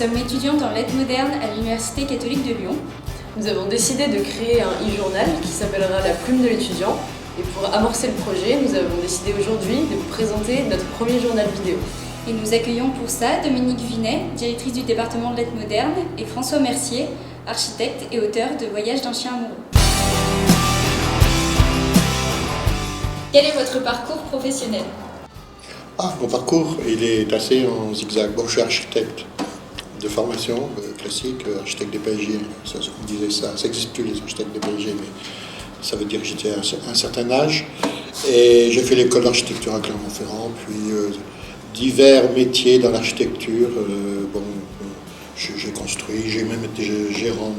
sommes étudiantes en lettres modernes à l'Université catholique de Lyon. Nous avons décidé de créer un e-journal qui s'appellera La Plume de l'étudiant. Et pour amorcer le projet, nous avons décidé aujourd'hui de vous présenter notre premier journal vidéo. Et nous accueillons pour ça Dominique Vinet, directrice du département de lettres modernes, et François Mercier, architecte et auteur de Voyage d'un chien amoureux. Quel est votre parcours professionnel ? Mon parcours, il est assez en zigzag. Bon, je suis architecte de formation classique, architecte des PSG. Ça, on disait ça n'existe plus les architectes des PSG, mais ça veut dire que j'étais à un certain âge. Et j'ai fait l'école d'architecture à Clermont-Ferrand, puis divers métiers dans l'architecture. J'ai construit, j'ai même été gérant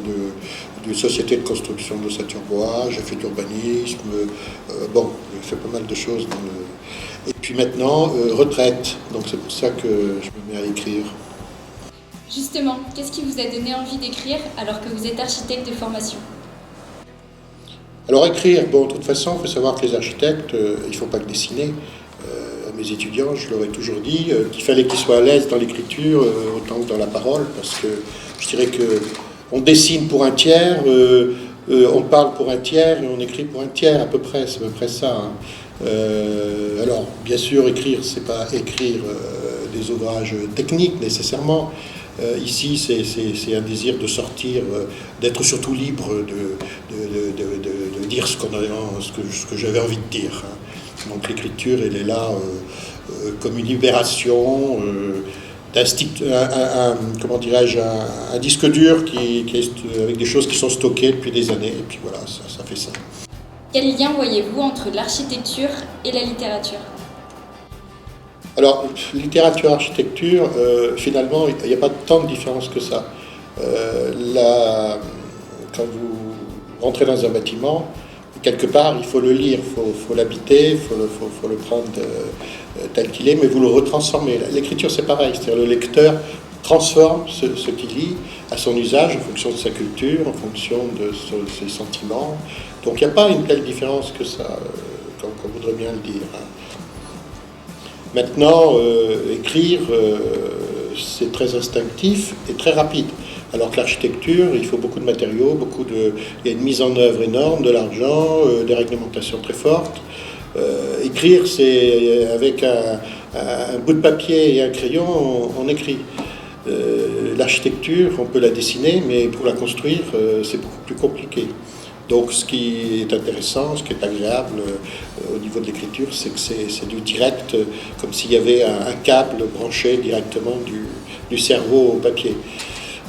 d'une société de construction d'ossature-bois, j'ai fait de l'urbanisme, j'ai fait pas mal de choses. Et puis maintenant, retraite, donc c'est pour ça que je me mets à écrire. Justement, qu'est-ce qui vous a donné envie d'écrire alors que vous êtes architecte de formation ? Alors écrire, de toute façon, il faut savoir que les architectes, il ne faut pas que dessiner. À mes étudiants, je leur ai toujours dit qu'il fallait qu'ils soient à l'aise dans l'écriture autant que dans la parole, parce que je dirais qu'on dessine pour un tiers, on parle pour un tiers et on écrit pour un tiers à peu près, c'est à peu près ça. Alors, bien sûr, écrire, c'est pas écrire des ouvrages techniques nécessairement. Ici, c'est un désir de sortir, d'être surtout libre de dire ce que j'avais envie de dire. Donc l'écriture, elle est là comme une libération, un disque dur qui est avec des choses qui sont stockées depuis des années, et puis voilà, ça fait ça. Quel lien voyez-vous entre l'architecture et la littérature ? Alors, littérature, architecture, finalement, il n'y a pas tant de différence que ça. Quand vous rentrez dans un bâtiment, quelque part, il faut le lire, il faut l'habiter, il faut le prendre tel qu'il est, mais vous le retransformez. L'écriture, c'est pareil, c'est-à-dire le lecteur transforme ce qu'il lit à son usage en fonction de sa culture, en fonction de ses sentiments. Donc il n'y a pas une telle différence que ça, comme on voudrait bien le dire. Maintenant, écrire, c'est très instinctif et très rapide. Alors que l'architecture, il faut beaucoup de matériaux, il y a une mise en œuvre énorme, de l'argent, des réglementations très fortes. Écrire, c'est avec un bout de papier et un crayon, on écrit. L'architecture, on peut la dessiner, mais pour la construire, c'est beaucoup plus compliqué. Donc ce qui est intéressant, ce qui est agréable au niveau de l'écriture, c'est que c'est du direct, comme s'il y avait un câble branché directement du cerveau au papier.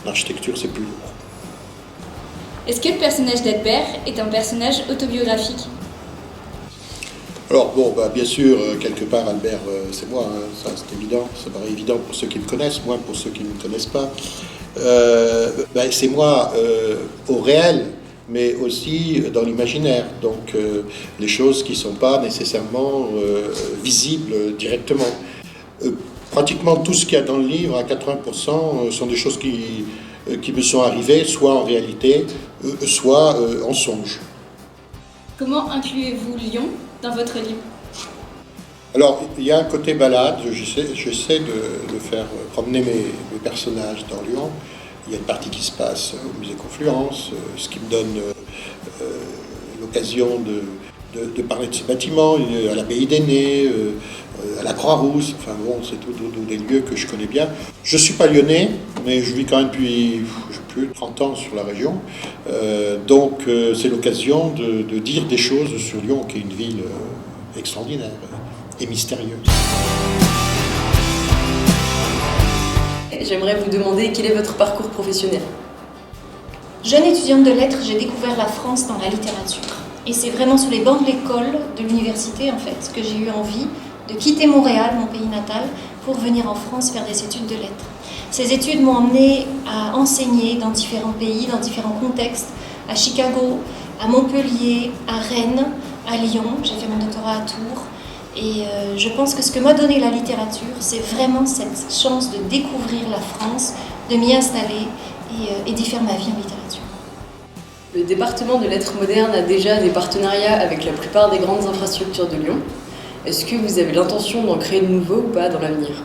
L'architecture, c'est plus lourd. Est-ce que le personnage d'Albert est un personnage autobiographique ? Alors bien sûr, quelque part, Albert, c'est moi, ça c'est évident, ça paraît évident pour ceux qui me connaissent, moins pour ceux qui ne me connaissent pas. C'est moi au réel, mais aussi dans l'imaginaire, donc les choses qui ne sont pas nécessairement visibles directement. Pratiquement tout ce qu'il y a dans le livre, à 80%, sont des choses qui me sont arrivées, soit en réalité, soit en songe. Comment incluez-vous Lyon dans votre livre ? Alors, il y a un côté balade, j'essaie de faire promener mes personnages dans Lyon. Il y a une partie qui se passe au musée Confluence, ce qui me donne l'occasion de parler de ce bâtiment, à l'abbaye d'Ainay, à la Croix-Rousse, c'est tous des lieux que je connais bien. Je ne suis pas lyonnais, mais je vis quand même depuis plus de 30 ans sur la région. Donc c'est l'occasion de dire des choses sur Lyon, qui est une ville extraordinaire et mystérieuse. J'aimerais vous demander quel est votre parcours professionnel. Jeune étudiante de lettres, j'ai découvert la France dans la littérature. Et c'est vraiment sur les bancs de l'école, de l'université en fait, que j'ai eu envie de quitter Montréal, mon pays natal, pour venir en France faire des études de lettres. Ces études m'ont emmenée à enseigner dans différents pays, dans différents contextes, à Chicago, à Montpellier, à Rennes, à Lyon. J'ai fait mon doctorat à Tours. Et je pense que ce que m'a donné la littérature, c'est vraiment cette chance de découvrir la France, de m'y installer et d'y faire ma vie en littérature. Le département de lettres modernes a déjà des partenariats avec la plupart des grandes infrastructures de Lyon. Est-ce que vous avez l'intention d'en créer de nouveaux ou pas dans l'avenir ?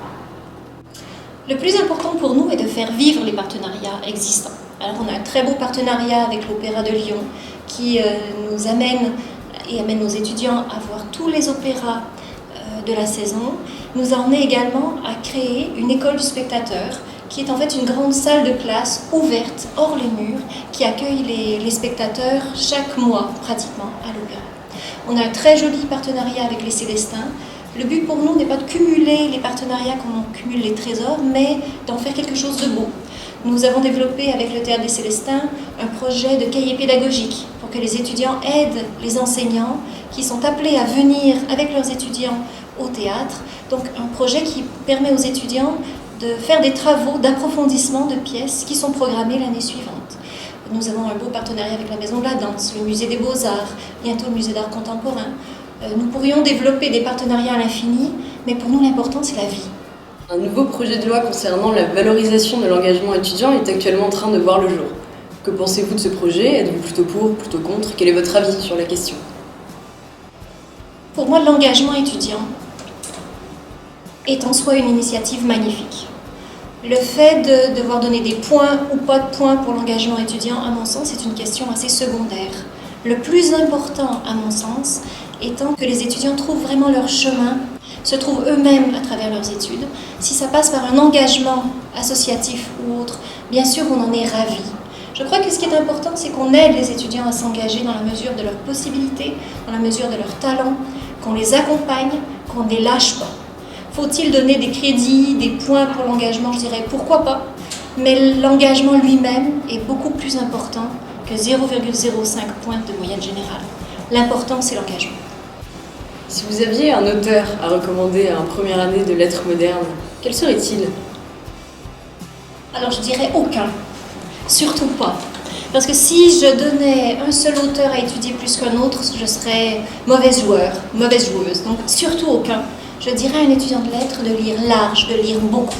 Le plus important pour nous est de faire vivre les partenariats existants. Alors on a un très beau partenariat avec l'Opéra de Lyon qui nous amène et amène nos étudiants à voir tous les opéras de la saison. Nous a emmené également à créer une école du spectateur qui est en fait une grande salle de classe ouverte hors les murs qui accueille les spectateurs chaque mois pratiquement à l'opéra. On a un très joli partenariat avec les Célestins. Le but pour nous n'est pas de cumuler les partenariats comme on cumule les trésors, mais d'en faire quelque chose de beau. Nous avons développé avec le Théâtre des Célestins un projet de cahier pédagogique pour que les étudiants aident les enseignants qui sont appelés à venir avec leurs étudiants au théâtre. Donc un projet qui permet aux étudiants de faire des travaux d'approfondissement de pièces qui sont programmées l'année suivante. Nous avons un beau partenariat avec la Maison de la Danse, le Musée des Beaux-Arts, bientôt le Musée d'Art Contemporain. Nous pourrions développer des partenariats à l'infini, mais pour nous l'important c'est la vie. Un nouveau projet de loi concernant la valorisation de l'engagement étudiant est actuellement en train de voir le jour. Que pensez-vous de ce projet? Êtes-vous plutôt pour, plutôt contre? Quel est votre avis sur la question? Pour moi, l'engagement étudiant est en soi une initiative magnifique. Le fait de devoir donner des points ou pas de points pour l'engagement étudiant, à mon sens, est une question assez secondaire. Le plus important, à mon sens, étant que les étudiants trouvent vraiment leur chemin, se trouvent eux-mêmes à travers leurs études. Si ça passe par un engagement associatif ou autre, bien sûr, on en est ravis. Je crois que ce qui est important, c'est qu'on aide les étudiants à s'engager dans la mesure de leurs possibilités, dans la mesure de leurs talents, qu'on les accompagne, qu'on ne les lâche pas. Faut-il donner des crédits, des points pour l'engagement? Je dirais pourquoi pas, mais l'engagement lui-même est beaucoup plus important que 0,05 points de moyenne générale. L'important, c'est l'engagement. Si vous aviez un auteur à recommander à une première année de lettres modernes, quel serait-il? Alors je dirais aucun, surtout pas. Parce que si je donnais un seul auteur à étudier plus qu'un autre, je serais mauvaise joueuse. Donc surtout aucun. Je dirais à un étudiant de lettres de lire large, de lire beaucoup,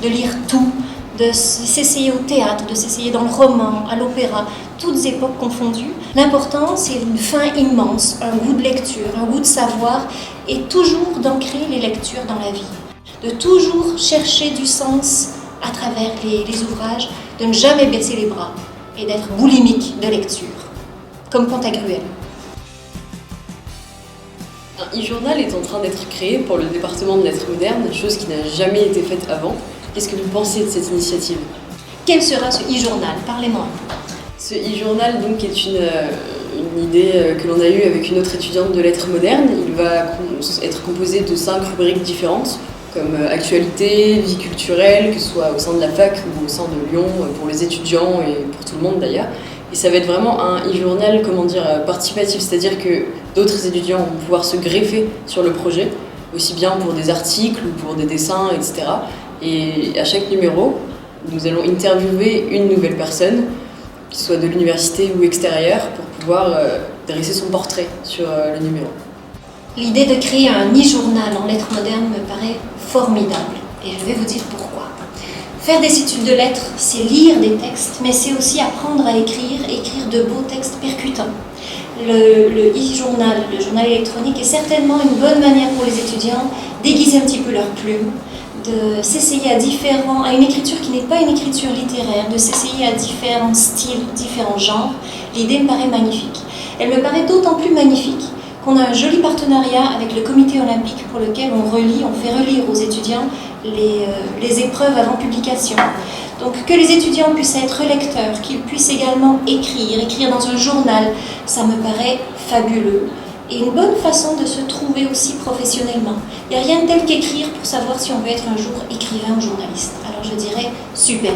de lire tout, de s'essayer au théâtre, de s'essayer dans le roman, à l'opéra, toutes époques confondues. L'important, c'est une faim immense, un goût de lecture, un goût de savoir, et toujours d'ancrer les lectures dans la vie. De toujours chercher du sens à travers les ouvrages, de ne jamais baisser les bras et d'être boulimique de lecture, comme Pantagruel. Un e-journal est en train d'être créé pour le département de lettres modernes, chose qui n'a jamais été faite avant. Qu'est-ce que vous pensez de cette initiative? Quel sera ce e-journal? Parlez-moi un peu. Ce e-journal donc, est une idée que l'on a eue avec une autre étudiante de lettres modernes. Il va être composé de 5 rubriques différentes, comme actualité, vie culturelle, que ce soit au sein de la fac ou au sein de Lyon, pour les étudiants et pour tout le monde d'ailleurs. Et ça va être vraiment un e-journal, participatif, c'est-à-dire que d'autres étudiants vont pouvoir se greffer sur le projet, aussi bien pour des articles ou pour des dessins, etc. Et à chaque numéro, nous allons interviewer une nouvelle personne, qu'il soit de l'université ou extérieure, pour pouvoir dresser son portrait sur le numéro. L'idée de créer un e-journal en lettres modernes me paraît formidable, et je vais vous dire pourquoi. Faire des études de lettres, c'est lire des textes, mais c'est aussi apprendre à écrire de beaux textes percutants. Le e-journal, le journal électronique, est certainement une bonne manière pour les étudiants d'aiguiser un petit peu leur plume, de s'essayer à une écriture qui n'est pas une écriture littéraire, de s'essayer à différents styles, différents genres. L'idée me paraît magnifique. Elle me paraît d'autant plus magnifique qu'on a un joli partenariat avec le comité olympique pour lequel on fait relire aux étudiants les épreuves avant publication. Donc que les étudiants puissent être lecteurs, qu'ils puissent également écrire dans un journal, ça me paraît fabuleux. Et une bonne façon de se trouver aussi professionnellement. Il n'y a rien de tel qu'écrire pour savoir si on veut être un jour écrivain ou journaliste. Alors je dirais super.